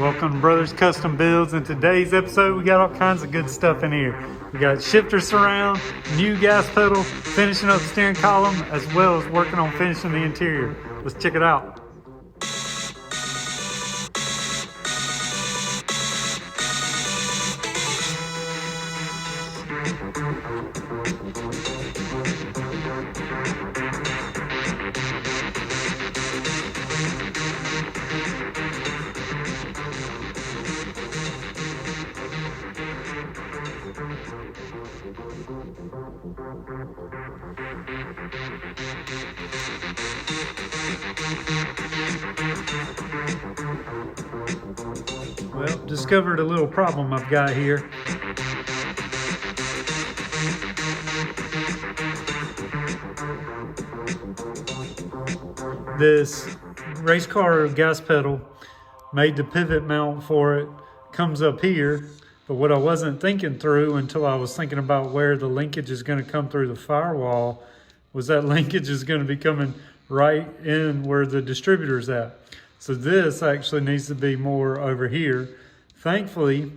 Welcome to Brothers Custom Builds. In today's episode, we got all kinds of good stuff in here. We got shifter surround, new gas pedal, finishing up the steering column, as well as working on finishing the interior. Let's check it out. Well, discovered a little problem I've got here. This race car gas pedal made the pivot mount for it comes up here, but what I wasn't thinking through until I was thinking about where the linkage is going to come through the firewall was that linkage is going to be coming right in where the distributor's at. So this actually needs to be more over here. Thankfully,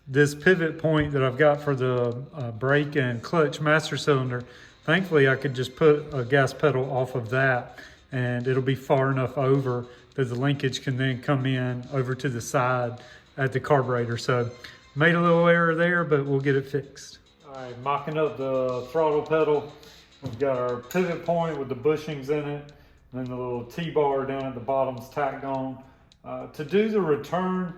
this pivot point that I've got for the brake and clutch master cylinder, thankfully I could just put a gas pedal off of that and it'll be far enough over that the linkage can then come in over to the side at the carburetor. So made a little error there, but we'll get it fixed. All right, mocking up the throttle pedal. We've got our pivot point with the bushings in it, and then the little T-bar down at the bottom's tacked on. To do the return,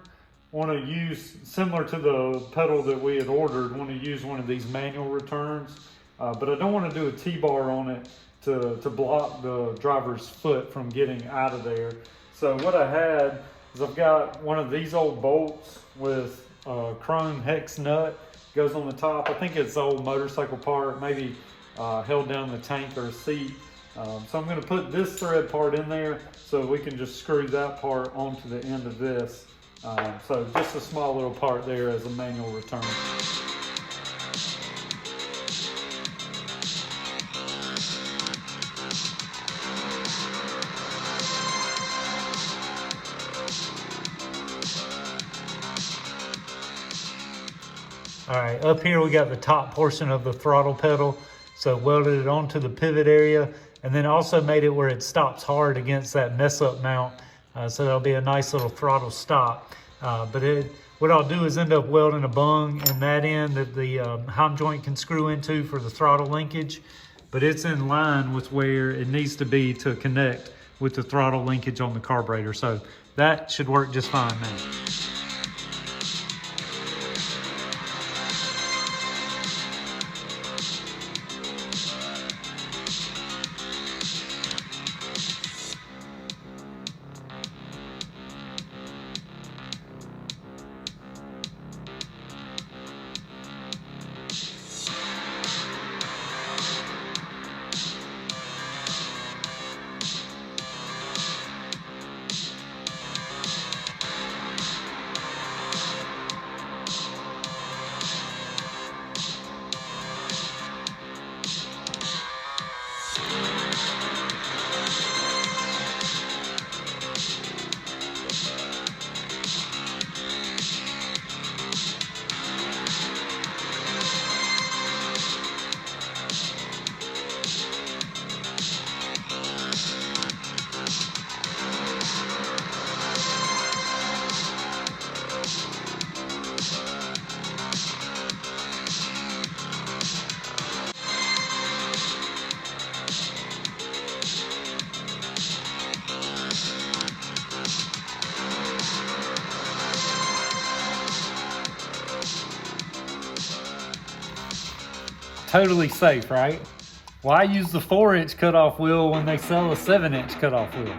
want to use, similar to the pedal that we had ordered, want to use one of these manual returns, but I don't want to do a T-bar on it to block the driver's foot from getting out of there. So what I had is I've got one of these old bolts with a chrome hex nut, goes on the top. I think it's old motorcycle part, maybe held down the tank or a seat. So I'm going to put this thread part in there so we can just screw that part onto the end of this. So just a small little part there as a manual return. All right, up here we got the top portion of the throttle pedal. So welded it onto the pivot area and then also made it where it stops hard against that mess up mount. So that'll be a nice little throttle stop. What I'll do is end up welding a bung in that end that the heim joint can screw into for the throttle linkage, but it's in line with where it needs to be to connect with the throttle linkage on the carburetor. So that should work just fine now. Totally safe, right? Why use the 4-inch cutoff wheel when they sell a 7-inch cutoff wheel?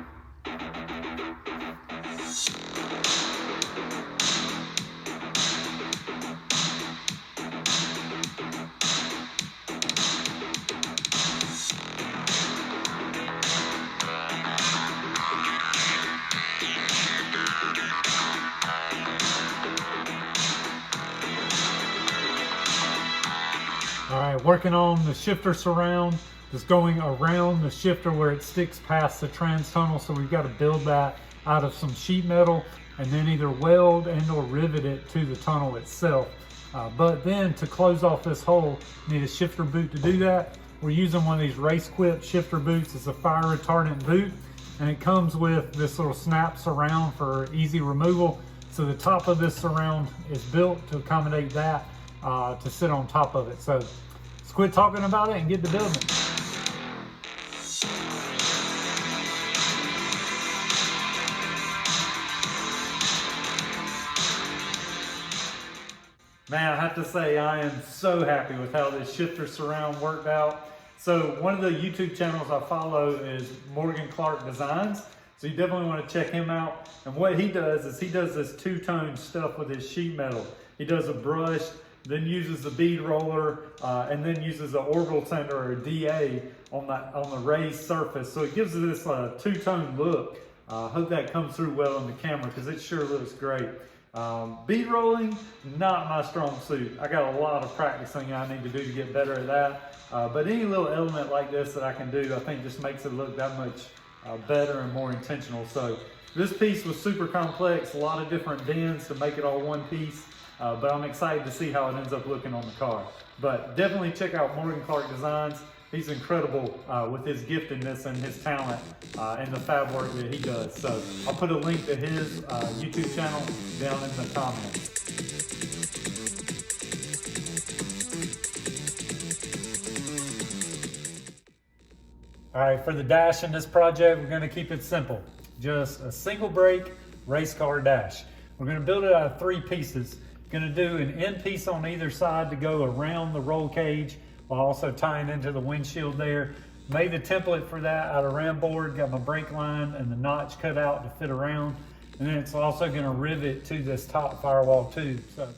All right, working on the shifter surround. Just going around the shifter where it sticks past the trans tunnel, so we've got to build that out of some sheet metal and then either weld and or rivet it to the tunnel itself. But then to close off this hole, you need a shifter boot to do that. We're using one of these Race Quip shifter boots. It's a fire retardant boot, and it comes with this little snap surround for easy removal. So the top of this surround is built to accommodate that, to sit on top of it. So let's quit talking about it and get to building. Man, I have to say I am so happy with how this shifter surround worked out. So one of the YouTube channels I follow is Morgan Clark Designs. So you definitely want to check him out. And what he does is he does this two-tone stuff with his sheet metal. He does a brush, then uses the bead roller, and then uses an orbital sander or a DA on the raised surface. So it gives it this two-tone look. I hope that comes through well on the camera because it sure looks great. Bead rolling, not my strong suit. I got a lot of practicing I need to do to get better at that. But any little element like this that I can do, I think just makes it look that much better and more intentional. So this piece was super complex, a lot of different bends to make it all one piece. But I'm excited to see how it ends up looking on the car. But definitely check out Morgan Clark Designs. He's incredible with his giftedness and his talent and the fab work that he does. So I'll put a link to his YouTube channel down in the comments. All right, for the dash in this project, we're gonna keep it simple. Just a single brake race car dash. We're gonna build it out of 3 pieces. Gonna do an end piece on either side to go around the roll cage while also tying into the windshield there. Made the template for that out of ram board, got my brake line and the notch cut out to fit around. And then it's also gonna rivet to this top firewall too. So.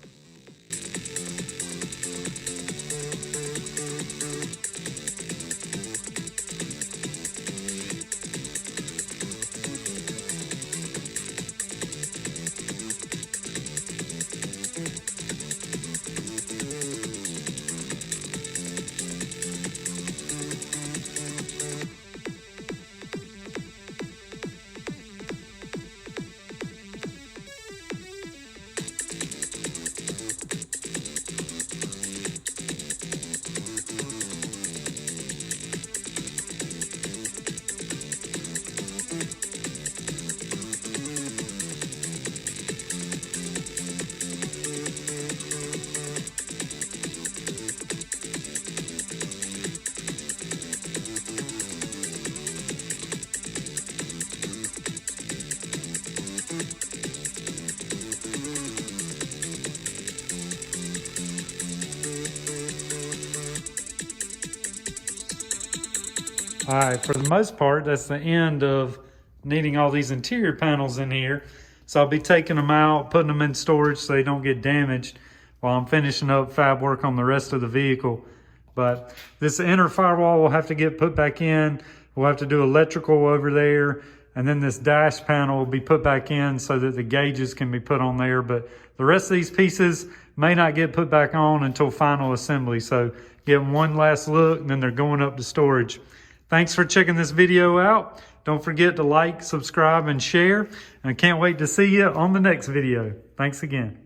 All right, for the most part, that's the end of needing all these interior panels in here. So I'll be taking them out, putting them in storage so they don't get damaged while I'm finishing up fab work on the rest of the vehicle. But this inner firewall will have to get put back in. We'll have to do electrical over there. And then this dash panel will be put back in so that the gauges can be put on there. But the rest of these pieces may not get put back on until final assembly. So get one last look and then they're going up to storage. Thanks for checking this video out. Don't forget to like, subscribe, and share. And I can't wait to see you on the next video. Thanks again.